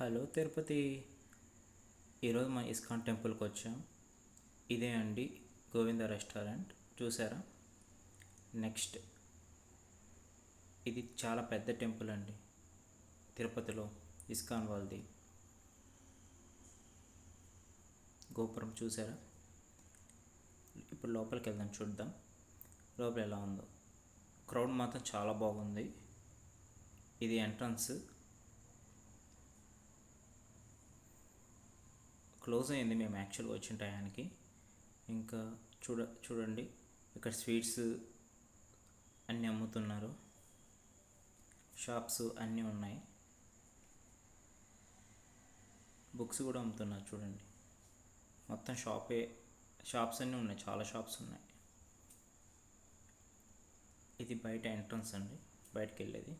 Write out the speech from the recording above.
Hello Tirupati. ఈరోజు మా ISKCON టెంపుల్కి వచ్చాం. ఇదే అండి గోవింద రెస్టారెంట్, చూసారా? నెక్స్ట్, ఇది చాలా పెద్ద టెంపుల్ అండి తిరుపతిలో, ఇస్కాన్ వాళ్ళది. గోపురం చూసారా? ఇప్పుడు లోపలికి వెళ్దాం, చూద్దాం లోపల ఎలా ఉందో. క్రౌడ్ మాత్రం చాలా బాగుంది. ఇది ఎంట్రన్స్. క్లోజ్ అయింది మేము యాక్చువల్గా వచ్చిన టయానికి. ఇంకా చూడండి, ఇక్కడ స్వీట్స్ అన్నీ అమ్ముతున్నారు, షాప్స్ అన్నీ ఉన్నాయి, బుక్స్ కూడా అమ్ముతున్నారు. చూడండి, మొత్తం షాప్స్ అన్నీ ఉన్నాయి, చాలా షాప్స్ ఉన్నాయి. ఇది బయట ఎంట్రన్స్ అండి, బయటకు వెళ్ళేది.